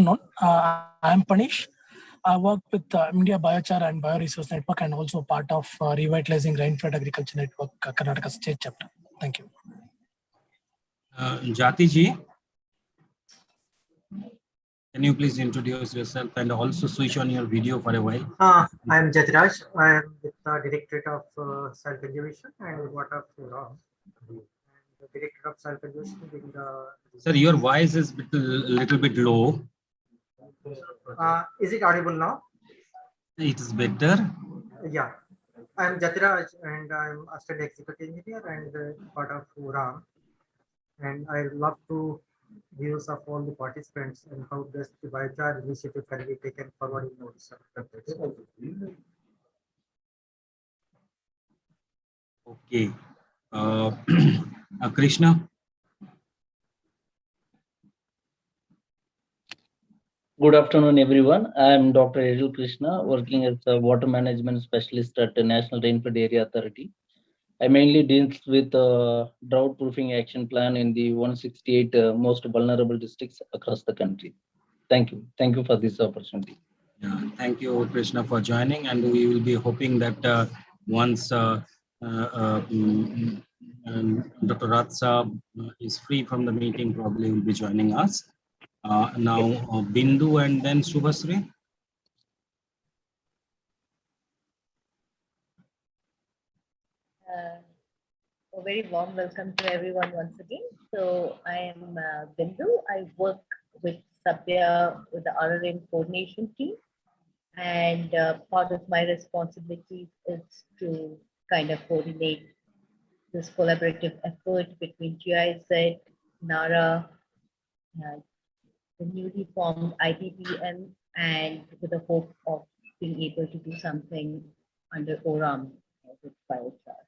I'm Panish. I work with India Biochar and Bioresource Network and also part of Revitalizing Rainfed Agriculture Network, Karnataka State Chapter. Thank you. Jati ji, can you please introduce yourself and also switch on your video for a while? I am Jatiraj. I am with the Directorate of Soil Conservation and Water Law. The Director of Soil Conservation in the. Sir, your voice is a little bit low. Is it audible now? It is better. Yeah. I am Jatiraj and I am Assistant Executive Engineer and part of URAM. And I love to views of all the participants and how best the biochar initiative can be taken forward in Odisha. Okay. Krishna. Good afternoon, everyone. I am Dr. Ejul Krishna, working as a water management specialist at the National Rainfed Area Authority. I mainly deal with drought proofing action plan in the 168 most vulnerable districts across the country. Thank you. Thank you for this opportunity. Yeah, thank you, Krishna, for joining. And we will be hoping that once Dr. Ratsa is free from the meeting, probably will be joining us. Now, Bindu and then Subhasri. A very warm welcome to everyone once again. So I am Bindu. I work with Sabya with the RRM coordination team, and part of my responsibilities is to kind of coordinate this collaborative effort between GIZ, NARA, the newly formed IPPN, and with the hope of being able to do something under ORAM with biochar.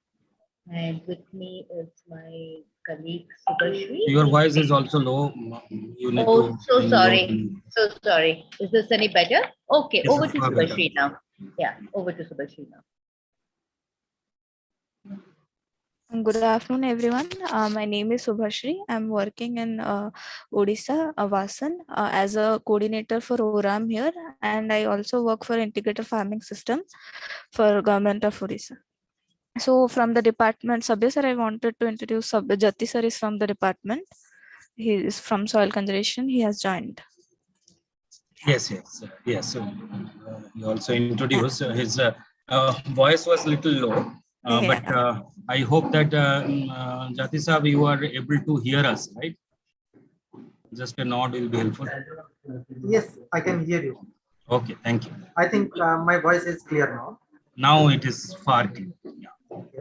And with me is my colleague Subhashri. Your voice is also low. You need so sorry. So sorry. Is this any better? Okay, yes, over to Subhashri now. Yeah, over to Subhashri now. Good afternoon, everyone. My name is Subhashri. I'm working in Odisha, Vasan, as a coordinator for ORAM here, and I also work for integrated farming system for government of Odisha. So from the department, Sabya sir, I wanted to introduce Jati sir is from the department. He is from soil conservation. He has joined. Yes. So, he also introduced his voice was a little low, but I hope that Jati Sahab, you are able to hear us, right? Just a nod will be helpful. Yes, I can hear you. Okay, thank you. I think my voice is clear now. Now it is far clear. Yeah.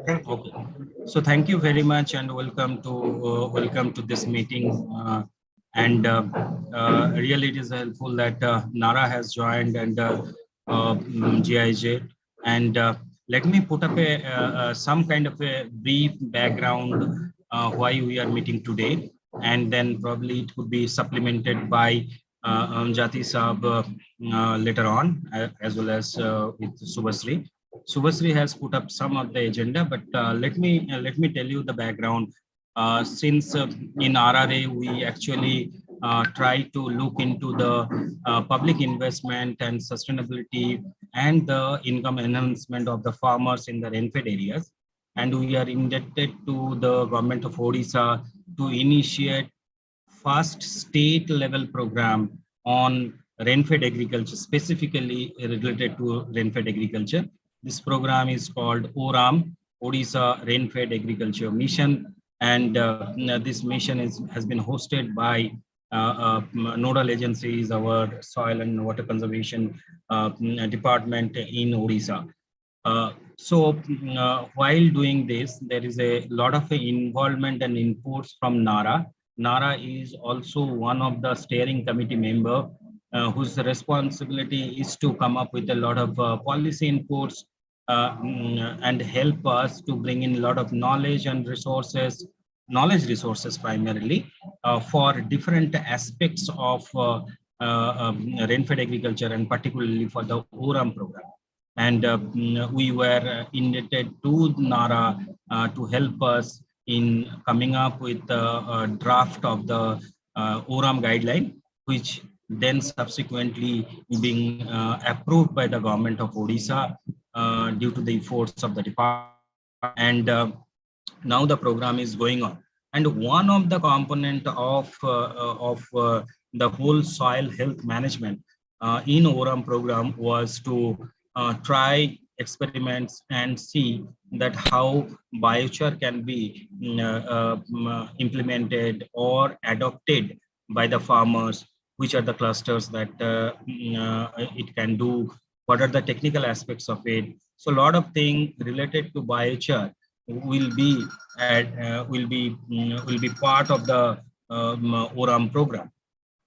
Thank you. Okay. So thank you very much and welcome to this meeting. Really it is helpful that NARA has joined and GIJ. And let me put up some kind of a brief background why we are meeting today. And then probably it could be supplemented by Jati Saab later on, as well as with Subhasri. Subhasri has put up some of the agenda, but let me tell you the background. Since in RRA we actually try to look into the public investment and sustainability and the income enhancement of the farmers in the rainfed areas, and we are indebted to the government of Odisha to initiate first state level program on rainfed agriculture, specifically related to rainfed agriculture. This program is called ORAM, Odisha Rainfed Agriculture Mission, and this mission has been hosted by nodal agencies, our soil and water conservation department in Odisha. While doing this, there is a lot of involvement and inputs from NARA. NARA is also one of the steering committee member whose responsibility is to come up with a lot of policy inputs and help us to bring in a lot of knowledge resources primarily for different aspects of rainfed agriculture and particularly for the ORAM program. And we were indebted to NARA to help us in coming up with a draft of the ORAM guideline, which then subsequently being approved by the government of Odisha due to the efforts of the department. And now the program is going on. And one of the component of the whole soil health management in ORAM program was to try experiments and see that how biochar can be implemented or adopted by the farmers, which are the clusters that it can do, what are the technical aspects of it. So a lot of things related to biochar will be part of the ORAM program.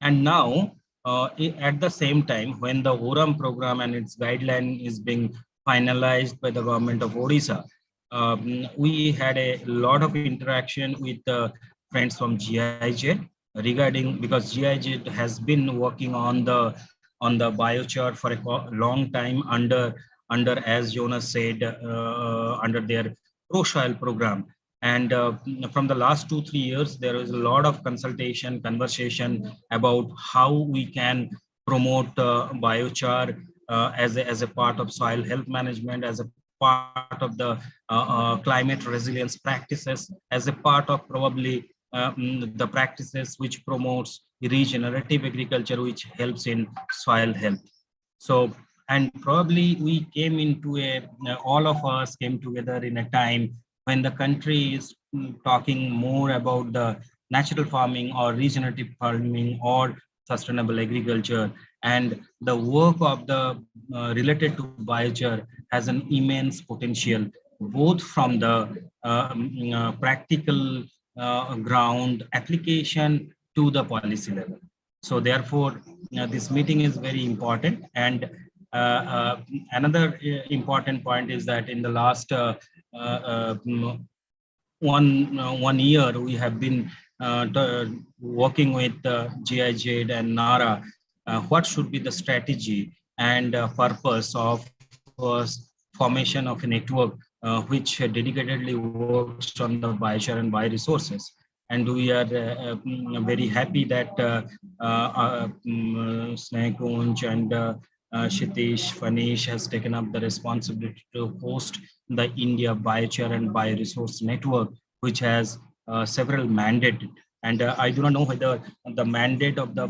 And now, at the same time, when the ORAM program and its guideline is being finalized by the government of Odisha, we had a lot of interaction with friends from GIZ regarding, because GIZ has been working on the biochar for a long time under, as Jonas said, under their pro soil program. And from the last 2-3 years, there is a lot of consultation, conversation about how we can promote biochar as a part of soil health management, as a part of the climate resilience practices, as a part of probably the practices which promotes regenerative agriculture, which helps in soil health. So, and probably we came into all of us came together in a time when the country is talking more about the natural farming or regenerative farming or sustainable agriculture. And the work of the related to biochar has an immense potential, both from the practical ground application to the policy level. So therefore, this meeting is very important. And another important point is that in the last one year, we have been working with GIZ and NARA. What should be the strategy and purpose of formation of a network which dedicatedly works on the biochar and bioresources. And we are very happy that Snehkunj and Shitish Fanish has taken up the responsibility to host the India Biochar and Bioresource Network, which has several mandates. And I do not know whether the mandate of the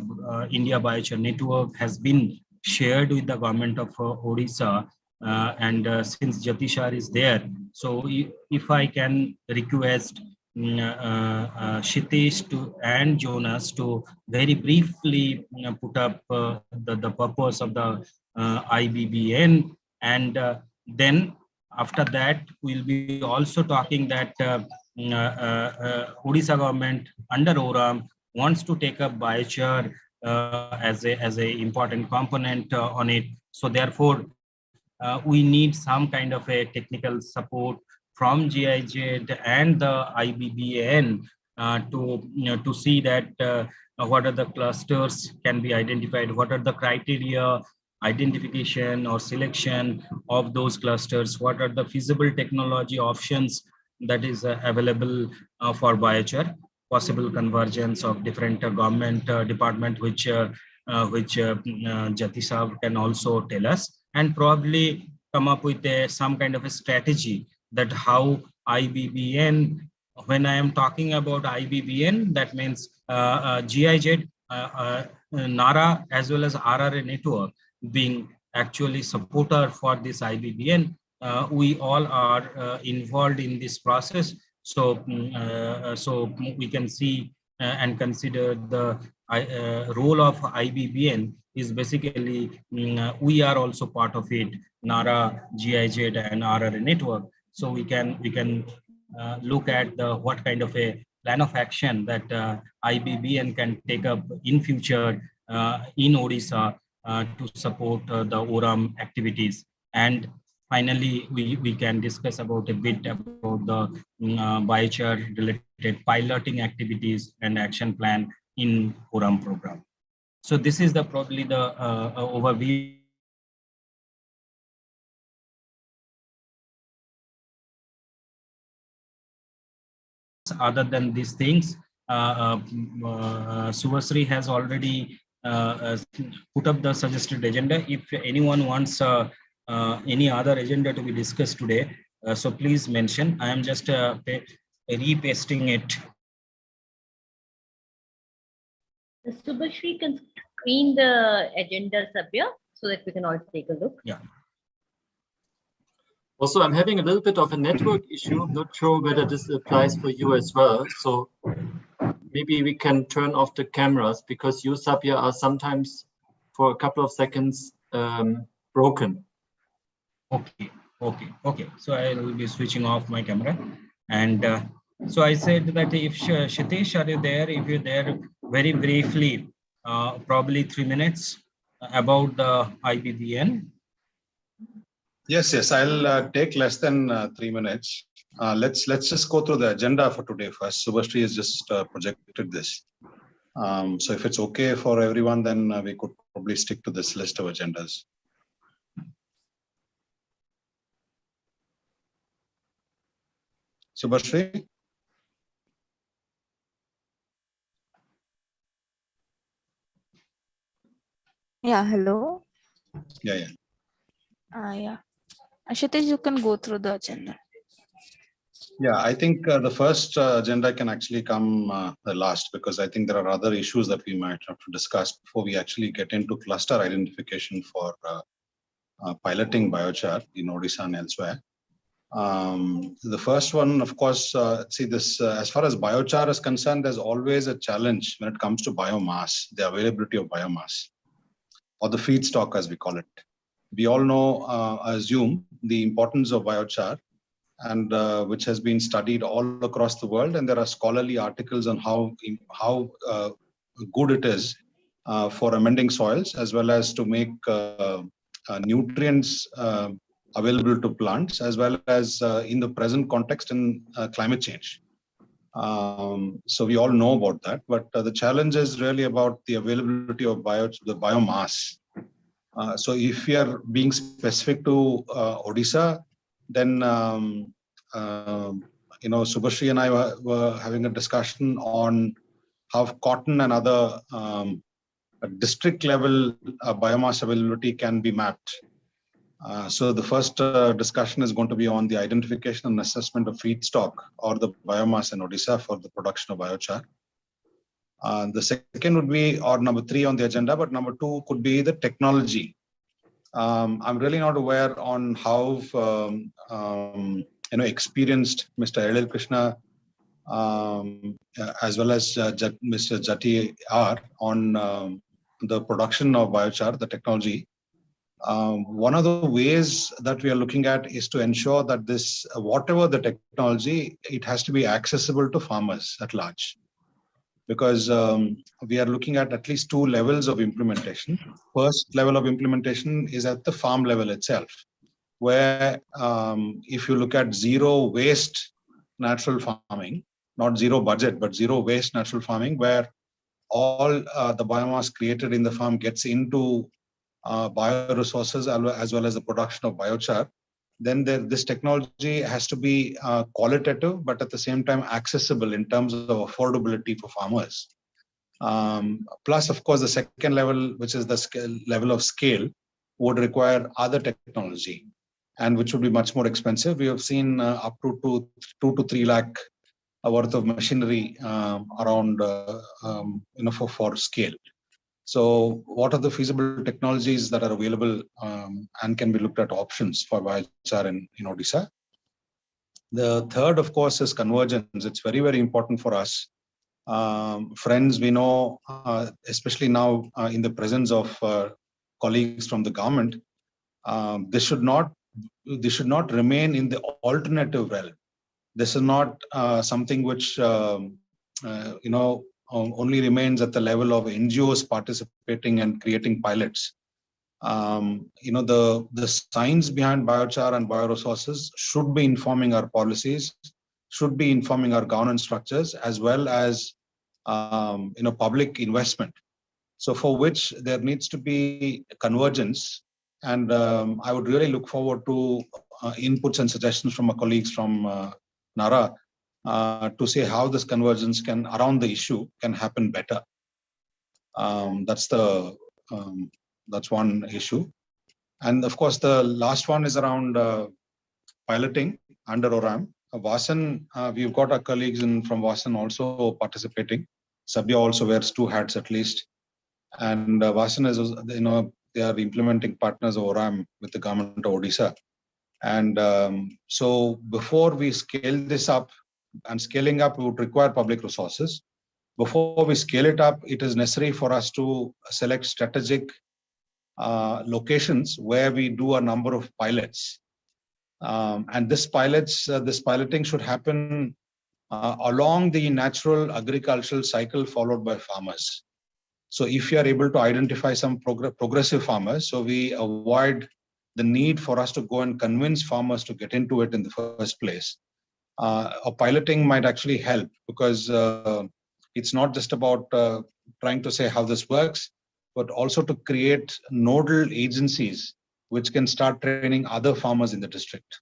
India Biochar Network has been shared with the government of Odisha. And since Jatishar is there, so if I can request Shitish and Jonas to very briefly put up the purpose of the IBBN, and then after that we'll be also talking that Odisha government under ORAM wants to take up biochar as a important component on it. So therefore, we need some kind of a technical support from GIZ and the IBBN to see that what are the clusters can be identified, what are the criteria, identification or selection of those clusters, what are the feasible technology options that is available for biochar, possible convergence of different government department, which Jati Saab can also tell us, and probably come up with some kind of a strategy that how IBBN, when I am talking about IBBN, that means GIZ, NARA, as well as RRA network being actually supporter for this IBBN. We all are involved in this process. So, so we can see and consider the role of IBBN is basically we are also part of it, NARA, GIZ, and RRA network. So we can look at the what kind of a plan of action that IBBN can take up in future in Odisha to support the ORAM activities. And finally, we can discuss about a bit about the biochar related piloting activities and action plan in ORAM program. So this is the probably the overview of the other than these things. Subhasri has already put up the suggested agenda. If anyone wants any other agenda to be discussed today, so please mention. I am just repasting it. Subhashri can screen the agenda, Sabya, so that we can all take a look. Yeah. Also, I'm having a little bit of a network issue. I'm not sure whether this applies for you as well. So maybe we can turn off the cameras, because you, Sabya, are sometimes for a couple of seconds broken. Okay. So I will be switching off my camera. And so I said that if Shitesh, are you there? If you're there, very briefly, probably 3 minutes about the IBBN. Yes, I'll take less than 3 minutes. Let's just go through the agenda for today first. Subhashri has just projected this. So if it's okay for everyone, then we could probably stick to this list of agendas. Subhashri? Yeah, hello. Yeah. Yeah. Ashitesh, you can go through the agenda. Yeah, I think the first agenda can actually come the last, because I think there are other issues that we might have to discuss before we actually get into cluster identification for piloting biochar in Odisha and elsewhere. The first one, of course, as far as biochar is concerned, there's always a challenge when it comes to biomass, the availability of biomass, or the feedstock as we call it. We all know, I assume, the importance of biochar, and which has been studied all across the world, and there are scholarly articles on how good it is for amending soils, as well as to make nutrients available to plants, as well as in the present context in climate change. So we all know about that, but the challenge is really about the availability of the biomass. So if we are being specific to Odisha, then Subhashri and I were having a discussion on how cotton and other district level biomass availability can be mapped. So the first discussion is going to be on the identification and assessment of feedstock or the biomass in Odisha for the production of biochar. The second would be, or number 3 on the agenda, but number 2 could be the technology. I'm really not aware on how experienced Mr. Edil Krishna as well as Mr. Jati are on the production of biochar, the technology. One of the ways that we are looking at is to ensure that this, whatever the technology, it has to be accessible to farmers at large. Because we are looking at least 2 levels of implementation. First level of implementation is at the farm level itself, where if you look at zero waste natural farming, not zero budget, but zero waste natural farming, where all the biomass created in the farm gets into bioresources as well as the production of biochar, then this technology has to be qualitative, but at the same time accessible in terms of affordability for farmers. Plus, of course, the second level, which is the level of scale, would require other technology, and which would be much more expensive. We have seen up to 2 to 3 lakh worth of machinery around, for scale. So what are the feasible technologies that are available and can be looked at options for biochar in Odisha? The third, of course, is convergence. It's very, very important for us. Friends, we know, especially now in the presence of colleagues from the government, this should not remain in the alternative realm. This is not something which only remains at the level of NGOs participating and creating pilots. The science behind biochar and bioresources should be informing our policies, should be informing our governance structures, as well as public investment. So for which there needs to be convergence, and I would really look forward to inputs and suggestions from my colleagues from NARA to see how this convergence around the issue can happen better. That's one issue. And of course, the last one is around piloting under ORAM. Vasan, we've got our colleagues from Vasan also participating. Sabya also wears two hats at least. And Vasan is, they are implementing partners of ORAM with the government of Odisha. And so before we scale this up, and scaling up would require public resources. Before we scale it up, it is necessary for us to select strategic locations where we do a number of pilots. And this piloting should happen along the natural agricultural cycle followed by farmers. So if you are able to identify some progressive farmers, so we avoid the need for us to go and convince farmers to get into it in the first place. A piloting might actually help, because it's not just about trying to say how this works, but also to create nodal agencies which can start training other farmers in the district.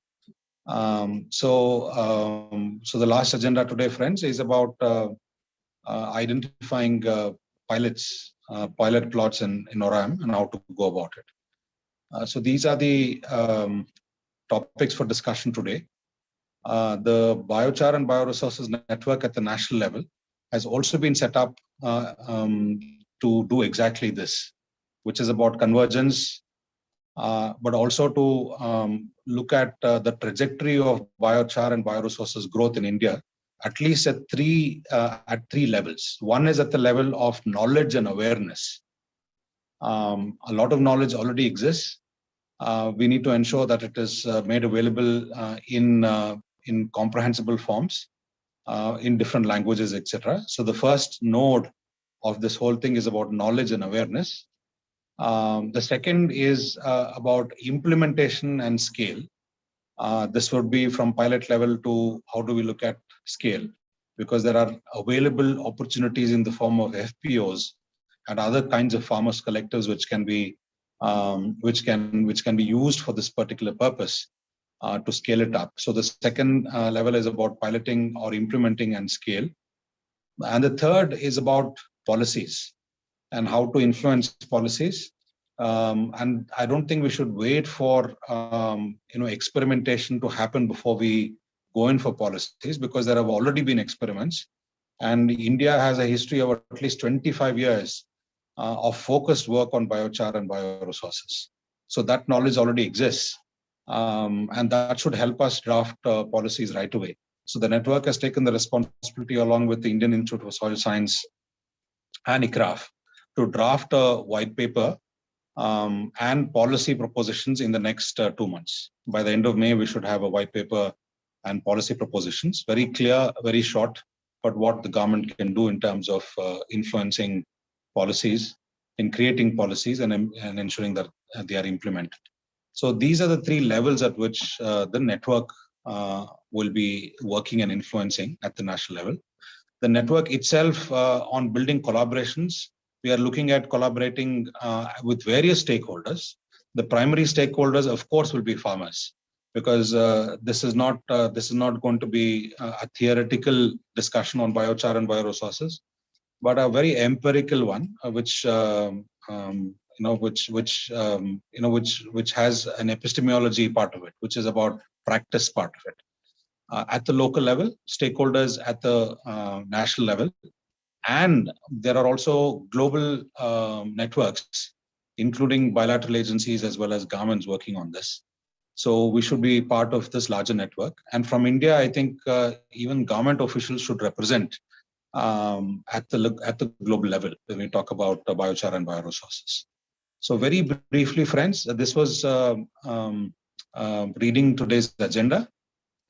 So the last agenda today, friends, is about identifying pilot plots in ORAM and how to go about it. So these are the topics for discussion today. The Biochar and Bioresources Network at the national level has also been set up to do exactly this, which is about convergence, but also to look at the trajectory of biochar and bioresources growth in India, at least at three levels. One is at the level of knowledge and awareness. A lot of knowledge already exists. We need to ensure that it is made available in comprehensible forms, in different languages, etc. So the first node of this whole thing is about knowledge and awareness. The second is about implementation and scale. This would be from pilot level to how do we look at scale, because there are available opportunities in the form of FPOs and other kinds of farmers collectives which can be used for this particular purpose to scale it up. So the second level is about piloting or implementing and scale. And the third is about policies and how to influence policies. And I don't think we should wait for experimentation to happen before we go in for policies, because there have already been experiments, and India has a history of at least 25 years of focused work on biochar and bioresources. So that knowledge already exists, and that should help us draft policies right away. So the network has taken the responsibility, along with the Indian Institute of Soil Science and ICRAF, to draft a white paper and policy propositions in the next 2 months. By the end of May, we should have a white paper and policy propositions, very clear, very short, but what the government can do in terms of influencing policies, in creating policies and ensuring that they are implemented. So these are the three levels at which the network will be working and influencing at the national level. The network itself, on building collaborations, we are looking at collaborating with various stakeholders. The primary stakeholders, of course, will be farmers, because this is not going to be a theoretical discussion on biochar and bioresources, but a very empirical one, which has an epistemology part of it, which is about practice part of it. At the local level, stakeholders at the national level, and there are also global networks, including bilateral agencies as well as governments working on this. So we should be part of this larger network. And from India, I think even government officials should represent at the global level when we talk about biochar and bioresources. So very briefly, friends, this was reading today's agenda,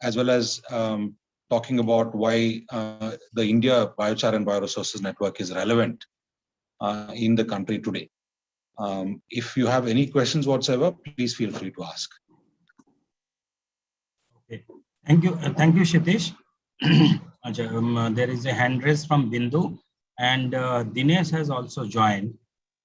as well as talking about why the India Biochar and Bioresources Network is relevant in the country today. If you have any questions whatsoever, please feel free to ask. Okay. Thank you, Shitish. There is a hand raise from Bindu, and Dinesh has also joined.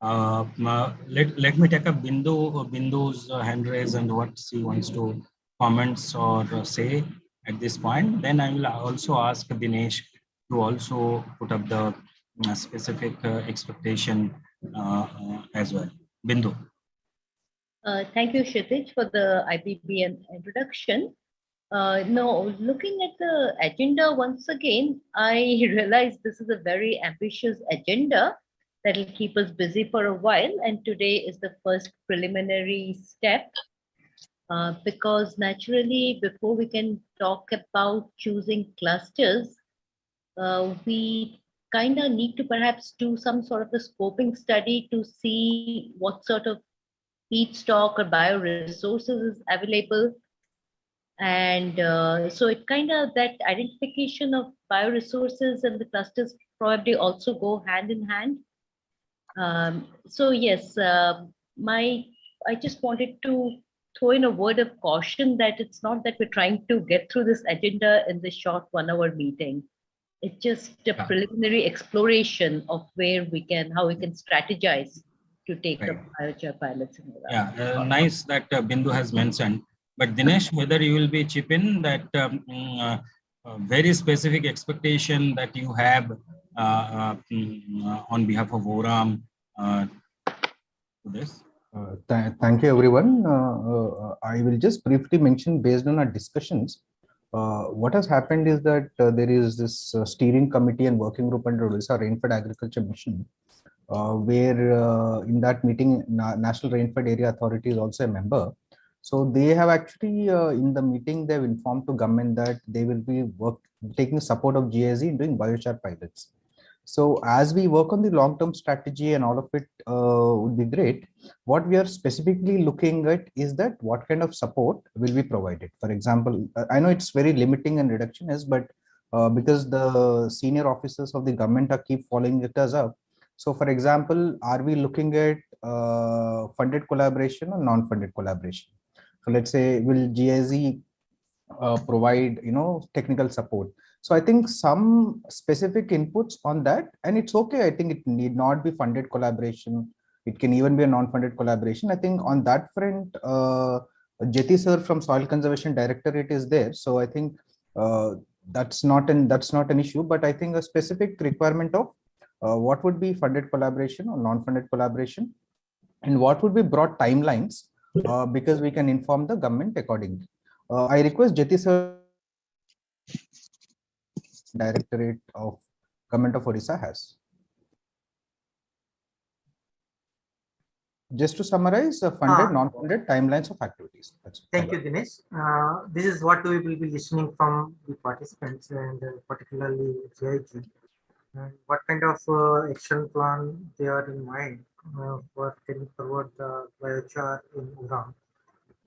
Let me take up Bindu's hand raise and what she wants to comments or say at this point. Then I will also ask Dinesh to also put up the specific expectation as well. Bindu. Thank you, Kshitij, for the IBBN introduction. No, looking at the agenda once again, I realize this is a very ambitious agenda that will keep us busy for a while. And today is the first preliminary step because naturally, before we can talk about choosing clusters, we kind of need to perhaps do some sort of a scoping study to see what sort of feedstock or bioresources is available. And so it kind of that identification of bioresources and the clusters probably also go hand in hand. So yes, my I just wanted to throw in a word of caution that it's not that we're trying to get through this agenda in this short 1 hour meeting. It's just a preliminary exploration of where we can, how we can strategize to take up biochar pilots in Iran. Yeah, nice that Bindu has mentioned. But Dinesh, whether you will be chip in that very specific expectation that you have on behalf of ORAM to this? Thank you, everyone. I will just briefly mention based on our discussions. What has happened is that there is this steering committee and working group under Odisha Rainfed Agriculture Mission, where in that meeting, National Rainfed Area Authority is also a member. So they have actually, in the meeting, they've informed to government that they will be taking support of GIZ in doing biochar pilots. So as we work on the long-term strategy and all of it would be great. What we are specifically looking at is that what kind of support will be provided. For example, I know it's very limiting and reductionist, but because the senior officers of the government are keep following us up. So for example, are we looking at funded collaboration or non-funded collaboration? So let's say, will GIZ provide, technical support? So I think some specific inputs on that, and it's okay. I think it need not be funded collaboration. It can even be a non-funded collaboration. I think on that front, Jyoti sir from Soil Conservation Directorate is there. So I think that's not an issue. But I think a specific requirement of what would be funded collaboration or non-funded collaboration, and what would be broad timelines, because we can inform the government accordingly. I request Jyoti sir, Directorate of Government of Odisha has. Just to summarize, funded, non-funded timelines of activities. Thank you, Dinesh. This is what we will be listening from the participants and particularly GIG. What kind of action plan they are in mind for taking forward the biochar in Iran.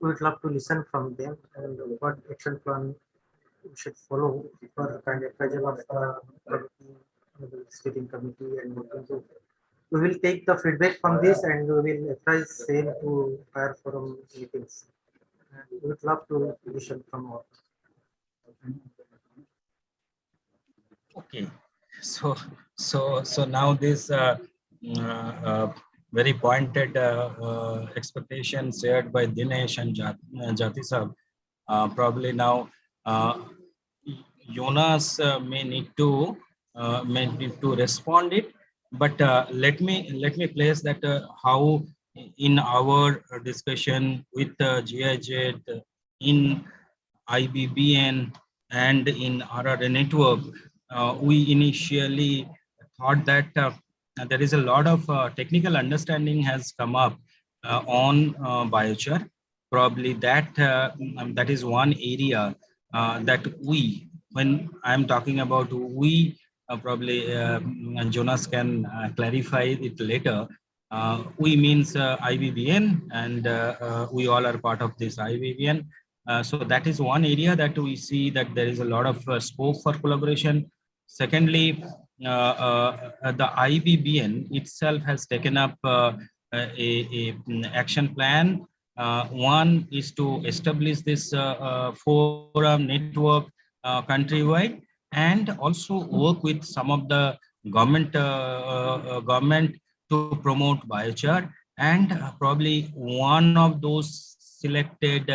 We would love to listen from them and what action plan we should follow for kind of pressure of committee, the steering committee and working group. We will take the feedback from this and we will apply same to higher forum meetings. And we would love to listen from all. Okay, so now this very pointed expectation shared by Dinesh and Jati sir. Probably now Jonas may need to respond it, but let me place that how in our discussion with GIZ in IBBN and in RRA network, we initially thought that there is a lot of technical understanding has come up on biochar. Probably that is one area that we, when I'm talking about we, probably Jonas can clarify it later. We means IBBN, and we all are part of this IBBN. So that is one area that we see that there is a lot of scope for collaboration. Secondly, the IBBN itself has taken up a action plan. One is to establish this forum network countrywide, and also work with some of the government to promote biochar, and probably one of those selected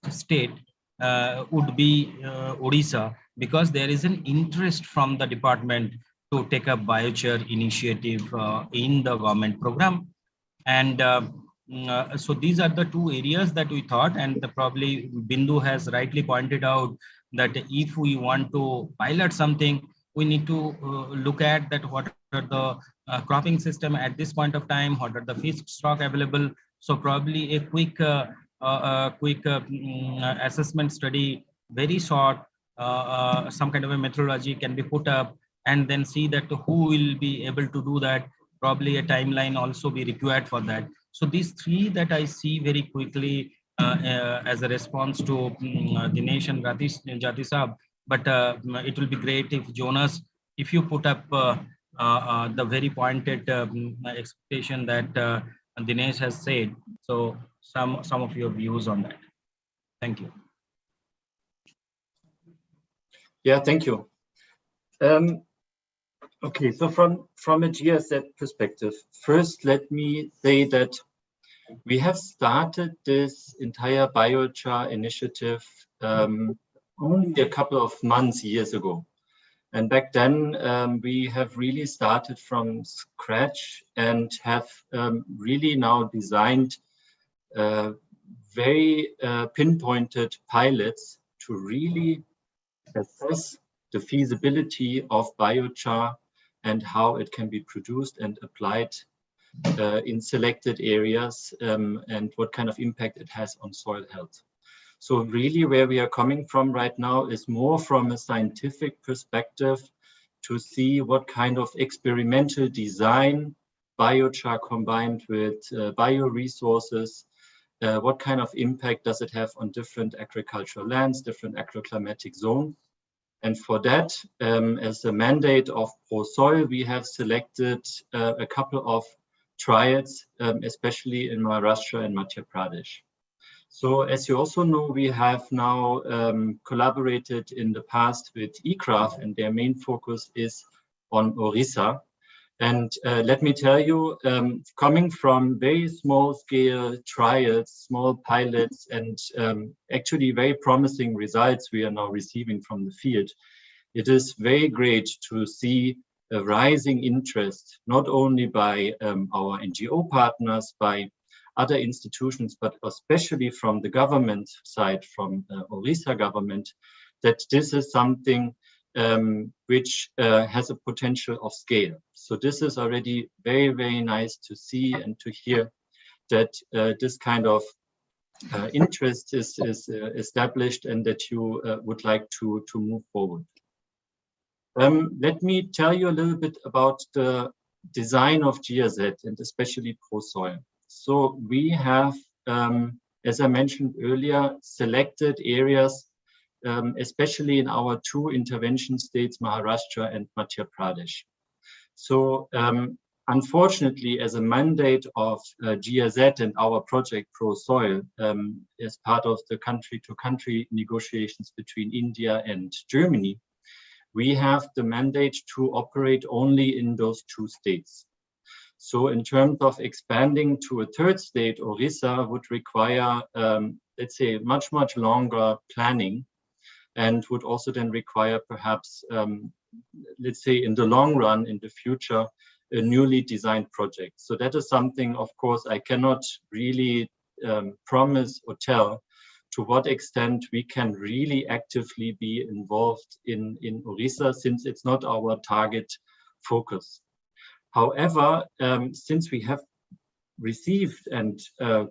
state would be Odisha, because there is an interest from the department to take up biochar initiative in the government program. And so these are the two areas that we thought, and probably Bindu has rightly pointed out that if we want to pilot something, we need to look at that what are the cropping system at this point of time, what are the fish stock available. So probably a quick assessment study, very short, some kind of a methodology can be put up, and then see that who will be able to do that. Probably a timeline also be required for that. So these three that I see very quickly as a response to Dinesh and Jati Saab. But it will be great if Jonas, if you put up the very pointed expectation that Dinesh has said. So some of your views on that. Thank you. Yeah, thank you. Okay, so from a GSZ perspective, first let me say that we have started this entire biochar initiative only a couple of months, years ago. And back then, we have really started from scratch and have really now designed very pinpointed pilots to really assess the feasibility of biochar and how it can be produced and applied in selected areas, and what kind of impact it has on soil health. So really where we are coming from right now is more from a scientific perspective to see what kind of experimental design biochar combined with bioresources, what kind of impact does it have on different agricultural lands, different agroclimatic zones. And for that, as a mandate of ProSoil, we have selected a couple of trials, especially in Maharashtra and Madhya Pradesh. So as you also know, we have now collaborated in the past with eCraft, and their main focus is on Odisha. And let me tell you, coming from very small scale trials, small pilots, and actually very promising results we are now receiving from the field, it is very great to see a rising interest, not only by our NGO partners, by other institutions, but especially from the government side, from Odisha government, that this is something which has a potential of scale. So this is already very, very nice to see and to hear that this kind of interest is established and that you would like to move forward. Let me tell you a little bit about the design of GRZ and especially ProSoil. So we have, as I mentioned earlier, selected areas, especially in our two intervention states, Maharashtra and Madhya Pradesh. So unfortunately, as a mandate of GRZ and our project ProSoil, as part of the country-to-country negotiations between India and Germany, we have the mandate to operate only in those two states. So in terms of expanding to a third state, Odisha would require, let's say, much longer planning, and would also then require perhaps, let's say, in the long run, in the future, a newly designed project. So that is something, of course, I cannot really promise or tell to what extent we can really actively be involved in Odisha, since it's not our target focus. However, since we have received and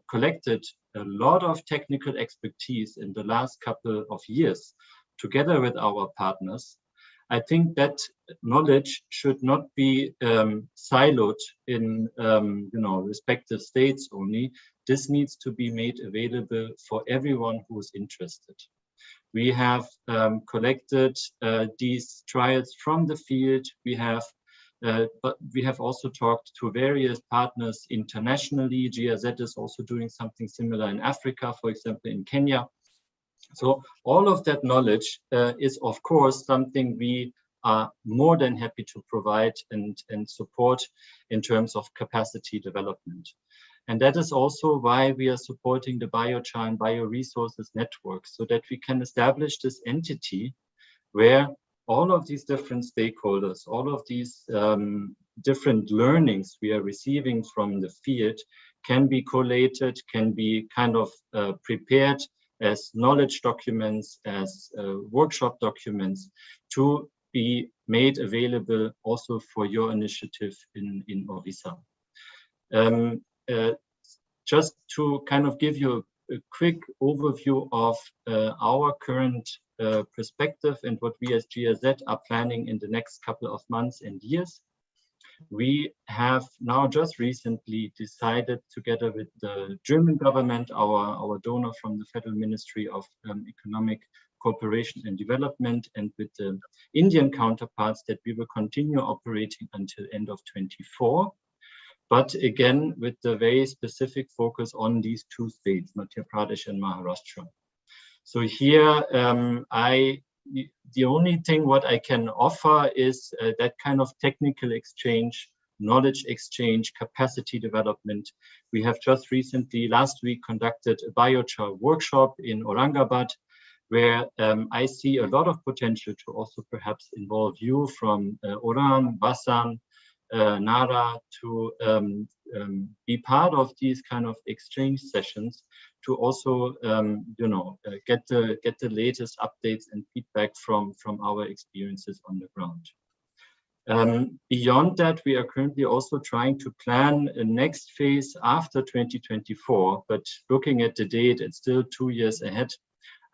collected a lot of technical expertise in the last couple of years, together with our partners, I think that knowledge should not be siloed in respective states only. This needs to be made available for everyone who is interested. We have collected these trials from the field. But we have also talked to various partners internationally. GRZ is also doing something similar in Africa, for example, in Kenya. So all of that knowledge is, of course, something we are more than happy to provide and support in terms of capacity development. And that is also why we are supporting the Biochar and Bioresources Network, so that we can establish this entity where all of these different stakeholders, all of these different learnings we are receiving from the field can be collated, can be kind of prepared as knowledge documents, as workshop documents to be made available also for your initiative in Odisha. Just to kind of give you a quick overview of our current perspective and what we as GIZ are planning in the next couple of months and years. We have now just recently decided, together with the German government, our donor from the Federal Ministry of Economic Cooperation and Development, and with the Indian counterparts, that we will continue operating until end of 24. But again, with the very specific focus on these two states, Madhya Pradesh and Maharashtra. So here, the only thing what I can offer is that kind of technical exchange, knowledge exchange, capacity development. We have just recently, last week, conducted a biochar workshop in Aurangabad, where I see a lot of potential to also perhaps involve you from Oran, Basan, Nara, to be part of these kind of exchange sessions, to also get the latest updates and feedback from our experiences on the ground. Beyond that, we are currently also trying to plan a next phase after 2024, but looking at the date, it's still 2 years ahead.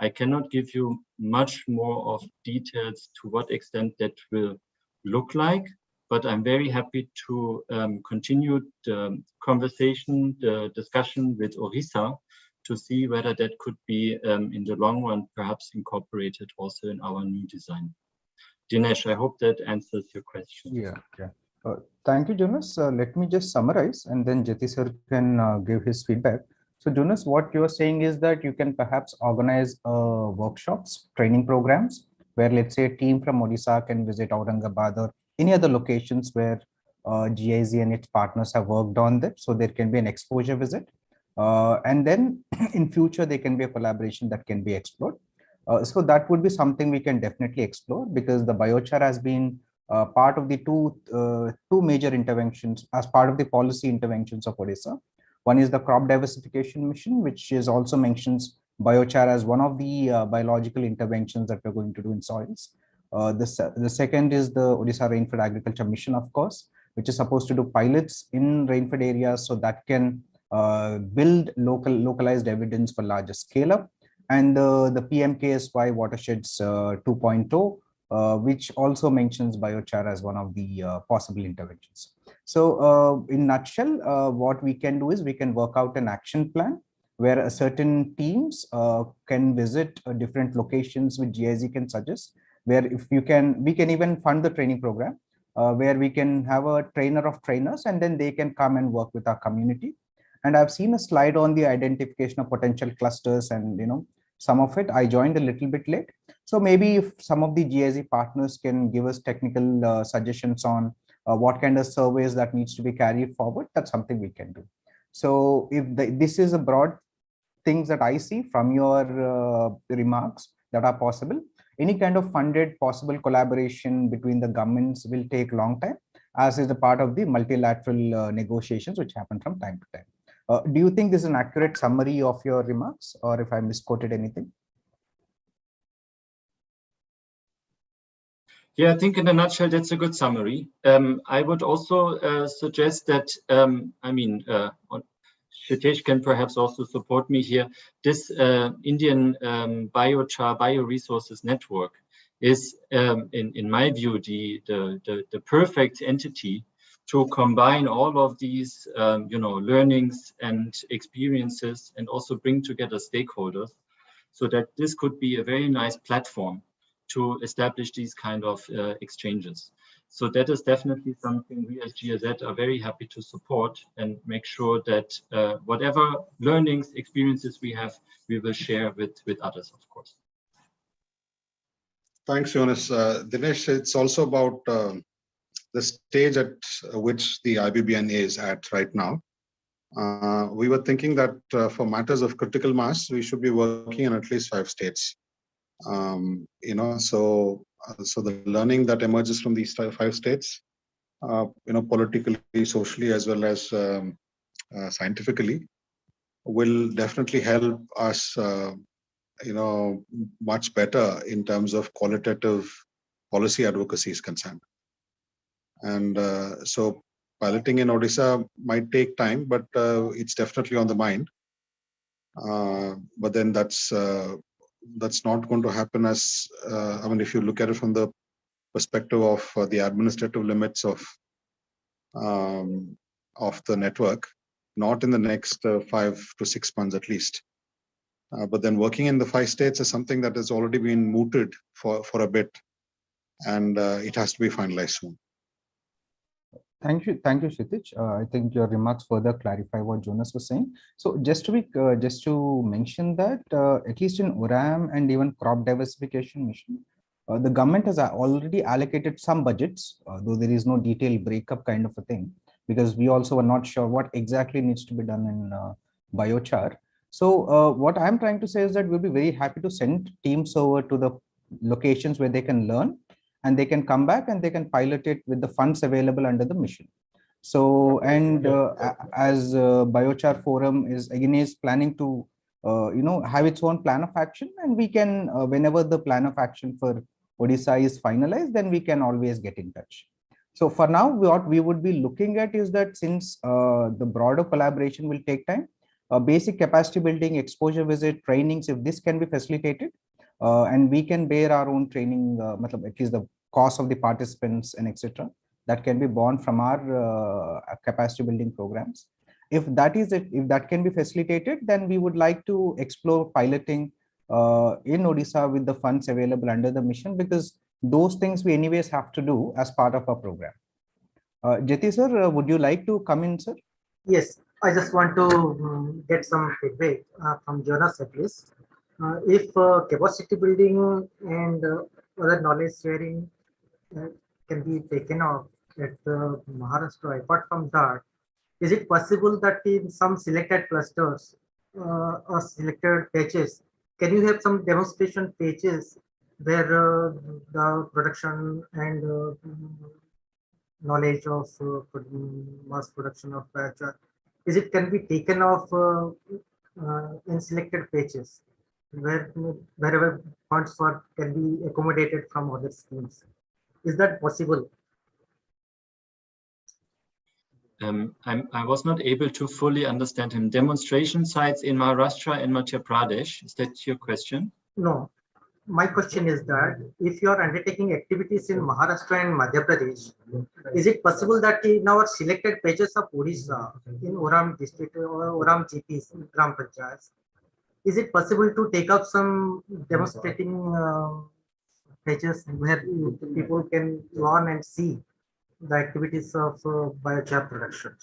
I cannot give you much more of details to what extent that will look like, but I'm very happy to continue the conversation, the discussion with Odisha, to see whether that could be in the long run perhaps incorporated also in our new design. Dinesh, I hope that answers your question. Yeah. Thank you, Jonas. Let me just summarize, and then Jyoti sir can give his feedback. So Jonas, what you're saying is that you can perhaps organize workshops, training programs, where let's say a team from Odisha can visit Aurangabad or any other locations where GIZ and its partners have worked on them. So there can be an exposure visit. And then in future, there can be a collaboration that can be explored. So that would be something we can definitely explore, because the biochar has been part of the two major interventions as part of the policy interventions of Odisha. One is the crop diversification mission, which is also mentions biochar as one of the biological interventions that we're going to do in soils. The second is the Odisha Rainfed Agriculture Mission, of course, which is supposed to do pilots in rainfed areas so that can build localized evidence for larger scale up. And the PMKSY Watersheds 2.0, which also mentions biochar as one of the possible interventions. So in nutshell, what we can do is we can work out an action plan where certain teams can visit different locations which GIZ can suggest, where if you can, we can even fund the training program where we can have a trainer of trainers, and then they can come and work with our community. And I've seen a slide on the identification of potential clusters, and some of it I joined a little bit late. So maybe if some of the GIZ partners can give us technical suggestions on what kind of surveys that needs to be carried forward, that's something we can do. So if this is a broad things that I see from your remarks that are possible. Any kind of funded possible collaboration between the governments will take long time, as is a part of the multilateral negotiations which happen from time to time. Do you think this is an accurate summary of your remarks, or if I misquoted anything? Yeah, I think in a nutshell, that's a good summary. I would also suggest that, Shitesh can perhaps also support me here. This Indian biochar bioresources network is, in my view, the perfect entity to combine all of these, learnings and experiences, and also bring together stakeholders, so that this could be a very nice platform to establish these kind of exchanges. So that is definitely something we as GIZ are very happy to support, and make sure that whatever learnings, experiences we have, we will share with others, of course. Thanks, Jonas. Dinesh, it's also about the stage at which the IBBN is at right now. We were thinking that for matters of critical mass, we should be working in at least 5 states. So So the learning that emerges from these 5 states, politically, socially, as well as scientifically, will definitely help us, much better in terms of qualitative policy advocacy is concerned. And so piloting in Odisha might take time, but it's definitely on the mind. But then that's not going to happen as, if you look at it from the perspective of the administrative limits of the network, not in the next 5 to 6 months at least. But then working in the 5 states is something that has already been mooted for a bit, and it has to be finalized soon. Thank you, Kshitij. I think your remarks further clarify what Jonas was saying. So just to mention that at least in ORAM and even crop diversification mission, the government has already allocated some budgets, though there is no detailed breakup kind of a thing, because we also were not sure what exactly needs to be done in biochar. So what I'm trying to say is that we'll be very happy to send teams over to the locations where they can learn, and they can come back and they can pilot it with the funds available under the mission. So, and as Biochar Forum is planning to, have its own plan of action, and we can, whenever the plan of action for Odisha is finalized, then we can always get in touch. So for now, what we would be looking at is that since the broader collaboration will take time, basic capacity building, exposure visit, trainings, if this can be facilitated, and we can bear our own training, at least the cost of the participants and etc. That can be borne from our capacity building programs. If that is it, if that can be facilitated, then we would like to explore piloting in Odisha with the funds available under the mission, because those things we anyways have to do as part of our program. Jyoti sir, would you like to come in, sir? Yes, I just want to get some feedback from Jonas at least. If capacity building and other knowledge sharing can be taken off at Maharashtra, apart from that, is it possible that in some selected clusters or selected patches, can you have some demonstration patches where the production and knowledge of mass production of biochar, is it can be taken off in selected patches where wherever funds for can be accommodated from other schemes? Is that possible? I was not able to fully understand him. Demonstration sites in Maharashtra and Madhya Pradesh, is that your question? No. My question is that if you are undertaking activities in Maharashtra and Madhya Pradesh, is it possible that in our selected patches of Odisha, in Oram district or Oram GPs, Gram Panchayats, is it possible to take up some demonstrating patches where people can learn and see the activities of biochar production?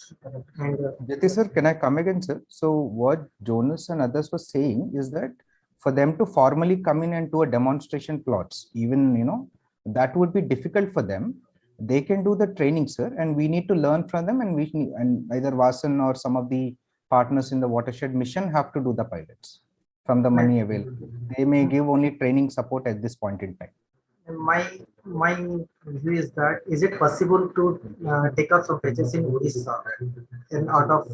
And Jyoti sir, can I come again, sir? So what Jonas and others were saying is that for them to formally come in and do a demonstration plots, even, that would be difficult for them. They can do the training, sir, and we need to learn from them, and and either Vasan or some of the partners in the watershed mission have to do the pilots from the money available. They may give only training support at this point in time. my view is that is it possible to take up some patches in Odisha and out of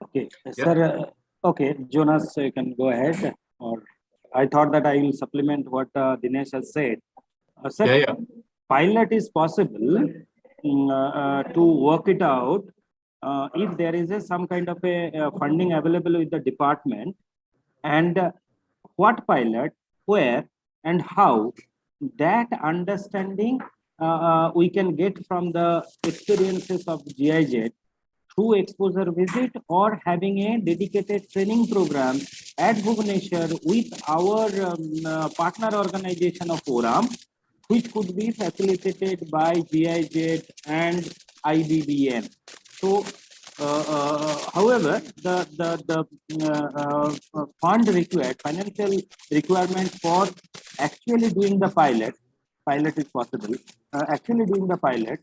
okay, sir. Okay, Jonas, you can go ahead. Or I thought that I will supplement what Dinesh has said. Sir, pilot is possible to work it out if there is some kind of a funding available with the department, and what pilot, where, and how. That understanding we can get from the experiences of GIZ through exposure visit or having a dedicated training program at Bhubaneswar with our partner organization of ORAM, which could be facilitated by GIZ and IBBN. So, however, the fund required, financial requirement for actually doing the pilot is possible, actually doing the pilot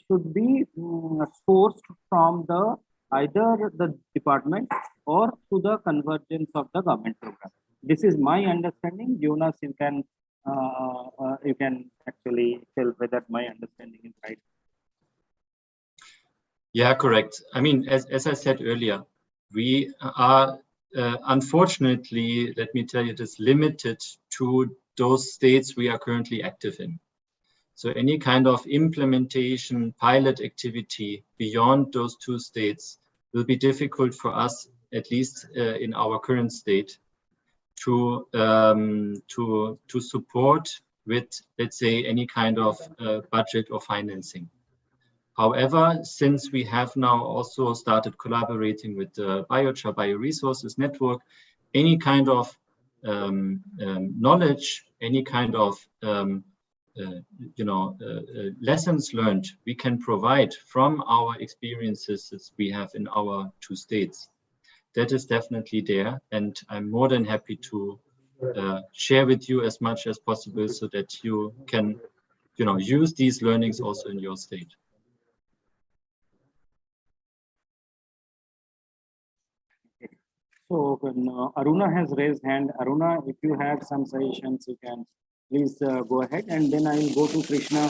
should be sourced from the either the department or to the convergence of the government program. This is my understanding. Jonas, you can actually tell whether my understanding is right. Yeah, correct. I mean, as I said earlier, we are unfortunately, let me tell you, it is limited to those states we are currently active in. So any kind of implementation pilot activity beyond those 2 states will be difficult for us, at least in our current state, to support with, let's say, any kind of budget or financing. However, since we have now also started collaborating with the Biochar Bioresources Network, any kind of knowledge, any kind of lessons learned we can provide from our experiences we have in our 2 states. That is definitely there, and I'm more than happy to share with you as much as possible so that you can, use these learnings also in your state. So when Aruna has raised hand, Aruna, if you have some suggestions, you can please go ahead, and then I will go to Krishna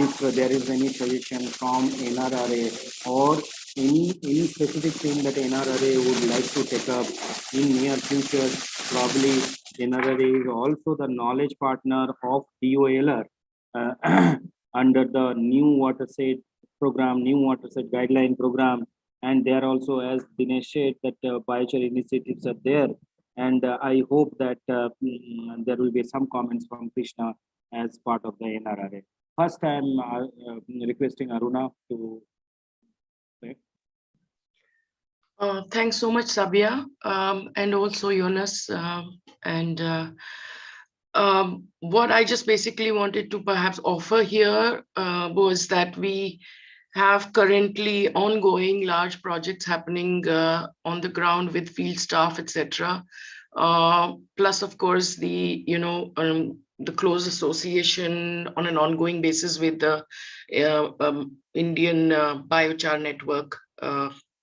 if there is any suggestion from NRRA or any specific thing that NRRA would like to take up in near future. Probably NRRA is also the knowledge partner of DOLR under the new watershed program, new watershed guideline program. And there also, as Dinesh said, that biochar initiatives are there. And I hope that there will be some comments from Krishna as part of the NRRA. First, I am requesting Aruna to say. Thanks so much, Sabia, and also Jonas. What I just basically wanted to perhaps offer here was that we have currently ongoing large projects happening on the ground with field staff, etc. Plus, of course, the close association on an ongoing basis with the Indian Biochar network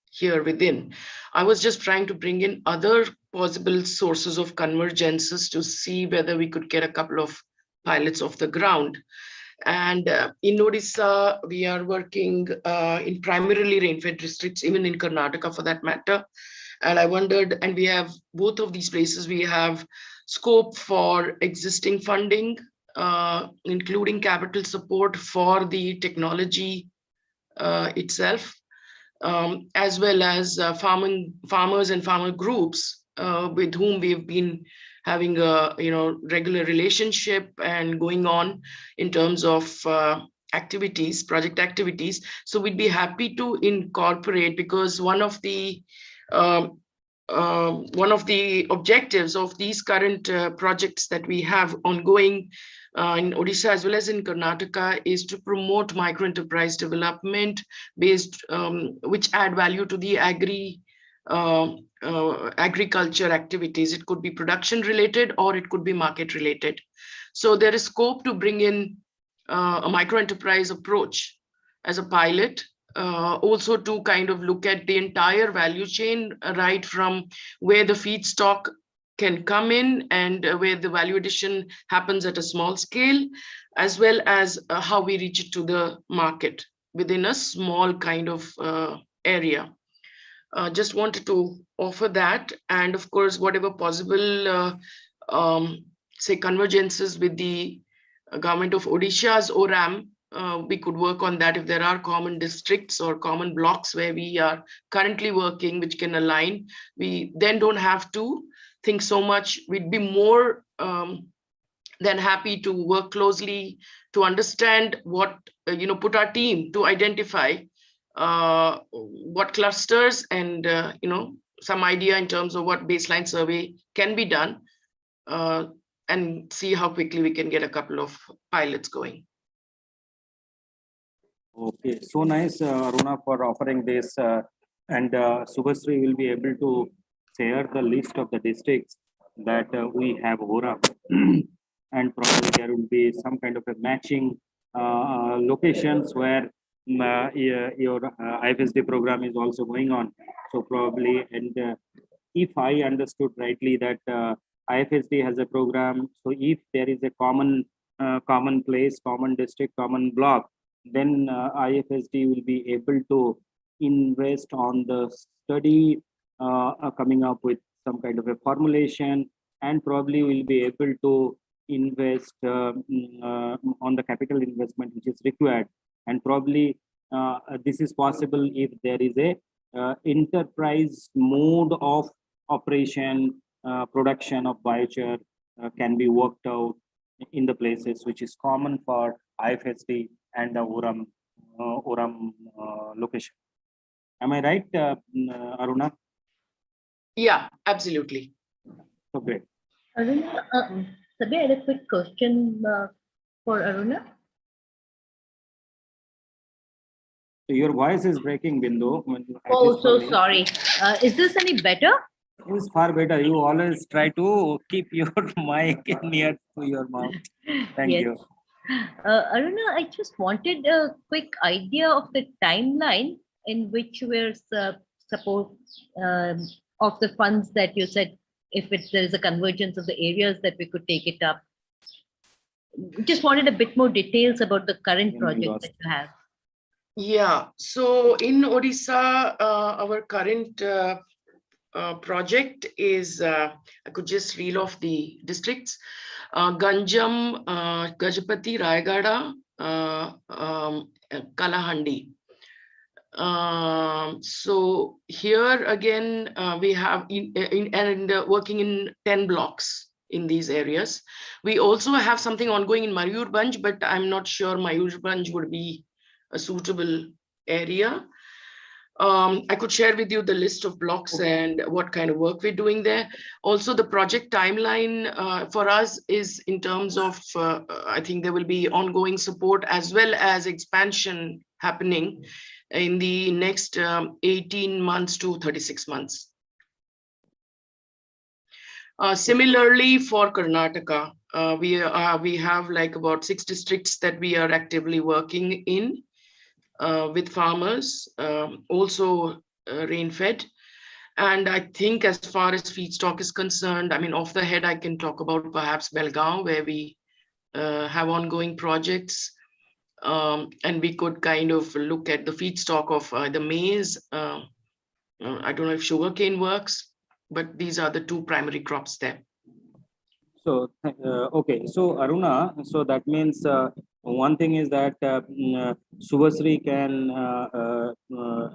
here within. I was just trying to bring in other possible sources of convergences to see whether we could get a couple of pilots off the ground. And in Odisha, we are working in primarily rain-fed districts, even in Karnataka for that matter. And I wondered, and we have both of these places, we have scope for existing funding, including capital support for the technology itself, as well as farmers and farmer groups with whom we've been having a regular relationship and going on in terms of activities, project activities. So we'd be happy to incorporate, because one of the objectives of these current projects that we have ongoing in Odisha as well as in Karnataka is to promote micro enterprise development based, which add value to the agriculture activities. It could be production related or it could be market related. So there is scope to bring in a micro enterprise approach as a pilot, also to kind of look at the entire value chain, right from where the feedstock can come in and where the value addition happens at a small scale, as well as how we reach it to the market within a small kind of area. Just wanted to offer that. And of course, whatever possible, say, convergences with the government of Odisha's ORAM, we could work on that if there are common districts or common blocks where we are currently working, which can align. We then don't have to think so much. We'd be more than happy to work closely to understand what, put our team to identify what clusters and, some idea in terms of what baseline survey can be done, and see how quickly we can get a couple of pilots going. Okay, so nice, Aruna, for offering this. And Subhasri will be able to share the list of the districts that we have ORAM. And probably there will be some kind of a matching locations where your IFSD program is also going on. So probably, and if I understood rightly that IFSD has a program, so if there is a common place, common district, common block, then IFSD will be able to invest on the study, coming up with some kind of a formulation, and probably will be able to invest on the capital investment which is required. And probably this is possible if there is a enterprise mode of operation, production of biochar can be worked out in the places which is common for IFSD and the Oram location. Am I right, Aruna? Yeah, absolutely. So great. Aruna, Sabya, I had a quick question for Aruna. Your voice is breaking, Bindu. Oh, so sorry. Is this any better? It's far better. You always try to keep your mic near to your mouth. Thank Yes. you. Aruna, I just wanted a quick idea of the timeline in which we're support of the funds that you said, if there is a convergence of the areas that we could take it up. Just wanted a bit more details about the current project that you have. Yeah, so in Odisha, our current project is, I could just reel off the districts, Ganjam, Gajapati, Rayagada, Kalahandi. So here again, we have working in 10 blocks in these areas. We also have something ongoing in Mayurbhanj, but I'm not sure Mayurbhanj would be a suitable area. I could share with you the list of blocks and what kind of work we're doing there. Also, the project timeline for us is in terms of, I think there will be ongoing support as well as expansion happening in the next 18 months to 36 months. Similarly, for Karnataka, we have like about 6 districts that we are actively working in with farmers, also rain-fed. And I think as far as feedstock is concerned, I mean, off the head, I can talk about perhaps Belgaum, where we have ongoing projects. And we could kind of look at the feedstock of the maize. I don't know if sugarcane works, but these are the 2 primary crops there. So, okay. So Aruna, so that means one thing is that Subhasri can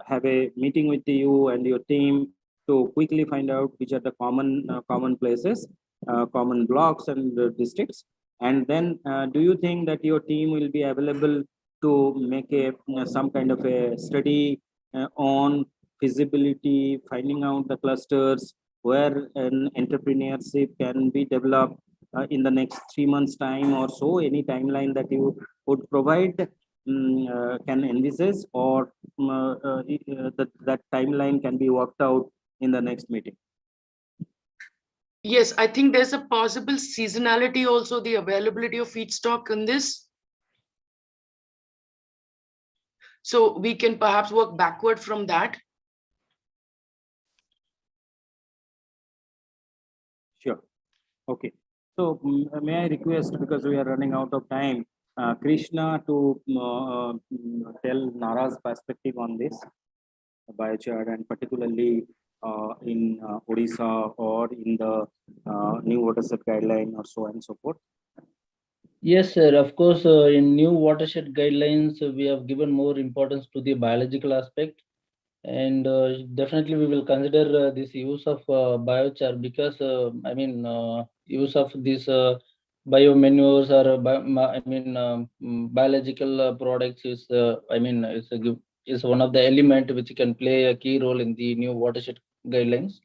have a meeting with you and your team to quickly find out which are the common places, common blocks and districts. And then do you think that your team will be available to make a some kind of a study on feasibility, finding out the clusters where an entrepreneurship can be developed in the next 3 months time or so? Any timeline that you would provide can envisage, or that timeline can be worked out in the next meeting? Yes, I think there's a possible seasonality also, the availability of feedstock in this. So we can perhaps work backward from that. Sure. Okay. So may I request, because we are running out of time, Krishna to tell Nara's perspective on this biochar, and particularly in Odisha or in the new watershed guideline or so on and so forth. Yes, sir. Of course, in new watershed guidelines, we have given more importance to the biological aspect, and definitely we will consider this use of biochar, because I mean use of these biomanures or biological products is is one of the element which can play a key role in the new watershed guidelines,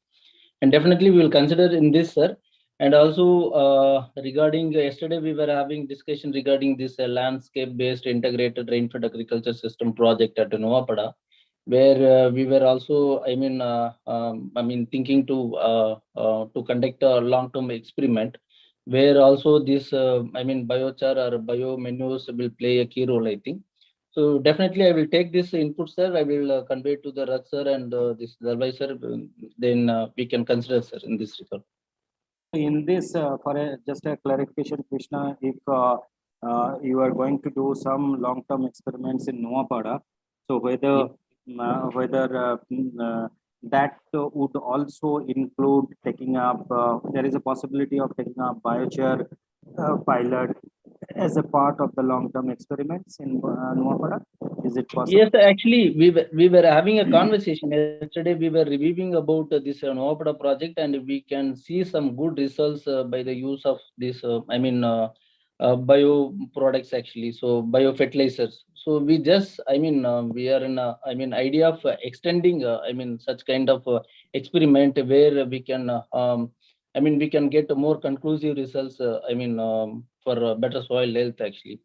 and definitely we will consider in this, sir. And also regarding yesterday we were having discussion regarding this landscape based integrated rainfed agriculture system project at Noapada, where we were also thinking to conduct a long term experiment, where also this biochar or biomanures will play a key role, I think. So definitely I will take this input, sir. I will convey to the Raj sir and this Dalbai sir. Then we can consider, sir, in this regard. In this, just a clarification, Krishna, if you are going to do some long-term experiments in Noapada, so whether that would also include taking up, there is a possibility of taking up biochar pilot as a part of the long-term experiments in Noapada. Is it possible? Yes, actually, we were having a conversation yesterday. We were reviewing about this Noapada project, and we can see some good results by the use of this. Bio products actually. So bio fertilizers. So we just, we are in a, idea of extending. Such kind of experiment where we can, we can get more conclusive results. For better soil health actually.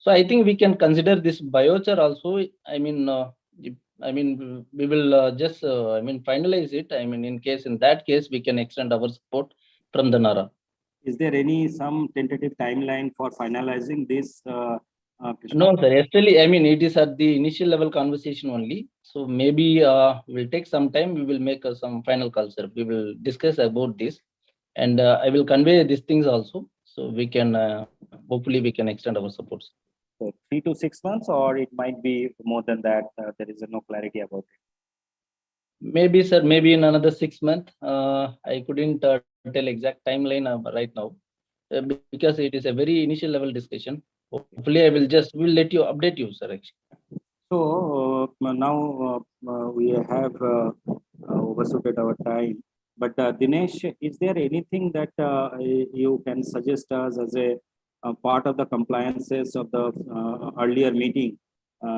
So I think we can consider this biochar also. We will just finalize it. In that case we can extend our support from the NARA. Is there some tentative timeline for finalizing this? No, sir. Actually, it is at the initial level conversation only. So maybe we'll take some time. We will make some final call, sir. We will discuss about this, and I will convey these things also. So we can hopefully we can extend our support. So 3 to 6 months, or it might be more than that. There is no clarity about it. Maybe, sir. Maybe in another 6 months. I couldn't tell exact timeline right now because it is a very initial level discussion. Hopefully, will let you update you, sir. Actually. So now we have overshooted our time. But Dinesh, is there anything that you can suggest us as a part of the compliances of the earlier meeting?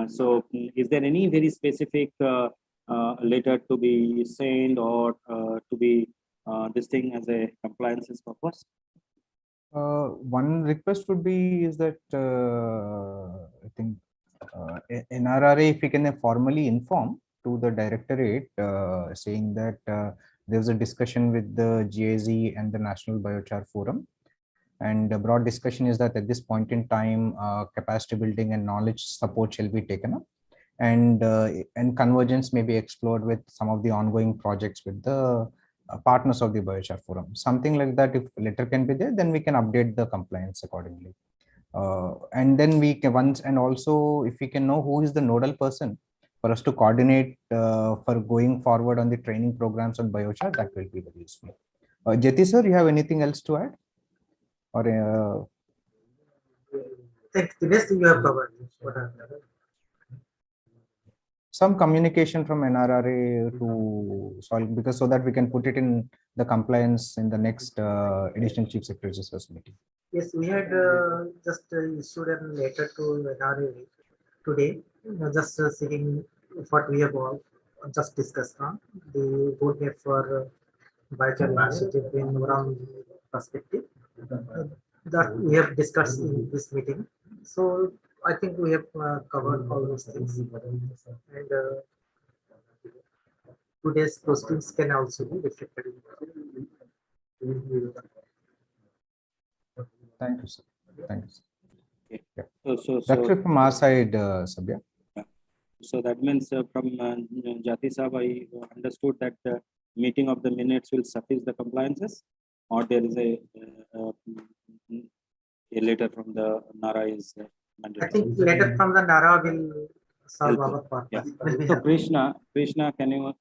So is there any very specific letter to be sent or to be this thing as a compliances purpose? One request would be is that I think NRRA, if we can formally inform to the directorate saying that there was a discussion with the GIZ and the National Biochar Forum, and the broad discussion is that at this point in time capacity building and knowledge support shall be taken up, and convergence may be explored with some of the ongoing projects with the partners of the Biochar Forum. Something like that, if letter can be there, then we can update the compliance accordingly. And then we can and also if we can know who is the nodal person for us to coordinate for going forward on the training programs on biochar, that will be very useful. Jyoti sir, you have anything else to add? Or thanks, Dinesh, you have covered some communication from NRRA to solve, because so that we can put it in the compliance in the next additional chief secretary's meeting. Yes, we had just issued a letter to NRA today, just seeing what we have all just discussed on the roadmap for biochar initiative in Oram perspective that we have discussed in this meeting. So I think we have covered all those things, and today's postings can also be reflected in. Thank you, sir. Thank you, sir. Okay. Yeah. That's it from our side, Sabya. Yeah. So that means from Jati Sahab, I understood that the meeting of the minutes will suffice the compliances, or there is a letter from the NARA is I think letter from the NARA will solve our purpose. Yeah. So Krishna, can you?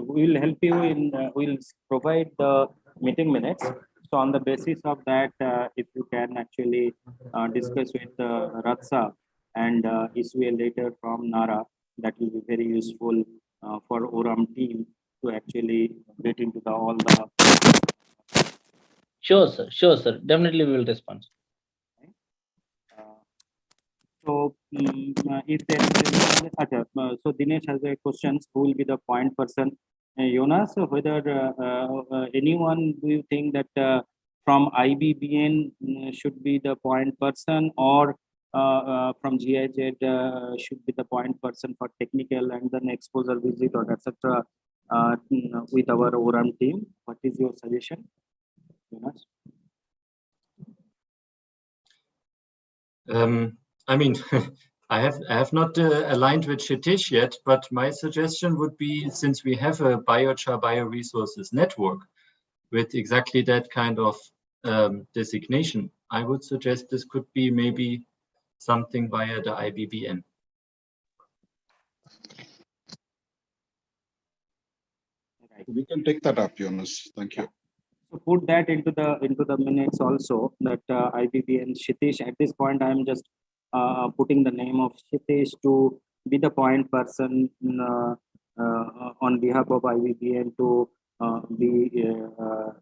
We will help you in. We will provide the meeting minutes. So on the basis of that, if you can actually discuss with Ratsa and issue a letter from NARA, that will be very useful for Oram team to actually get into all the. Sure, sir. Sure, sir. Definitely we will respond. So if there is so Dinesh has a question, who will be the point person? Jonas, whether anyone do you think that from IBBN should be the point person, or from GIZ should be the point person for technical and then exposure visit or etc. With our Oram team? What is your suggestion, Jonas? I have not aligned with Shitish yet, but my suggestion would be, since we have a biochar bioresources network with exactly that kind of designation, I would suggest this could be maybe something via the IBBN. We can take that up, Jonas. Thank you. So put that into the minutes also, that IBBN Shitish. At this point, I'm just putting the name of Shitish to be the point person on behalf of IBBN to be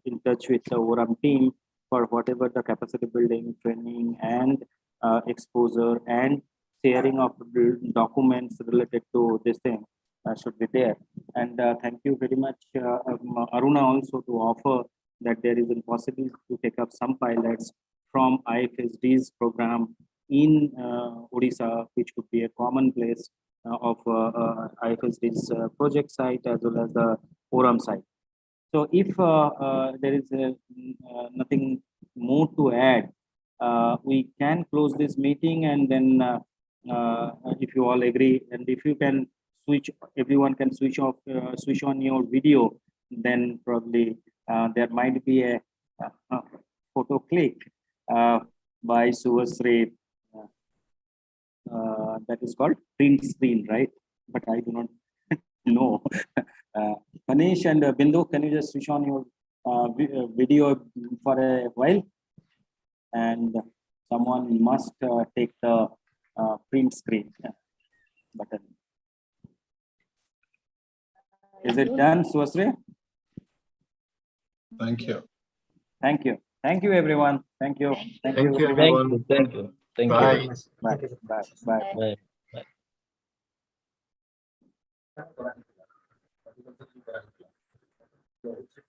in touch with the ORAM team for whatever the capacity building, training, and exposure and sharing of documents related to this thing should be there. And thank you very much, Aruna, also to offer that there is a possibility to take up some pilots from IFSD's program in Odisha, which could be a common place of IFSD's project site as well as the forum site. So if there is nothing more to add, we can close this meeting, and then if you all agree, and if you can everyone can switch on your video, then probably there might be a photo click by Suvasri that is called print screen, right? But I do not know. Manish and Bindu, can you just switch on your video for a while? And someone must take the print screen button. Is it done, Suvasri? Thank you. Thank you. Thank you, everyone. Thank you. Thank you, everyone. Thank you. Thank Bye. you. Bye. Bye. Bye. Bye. Thank you.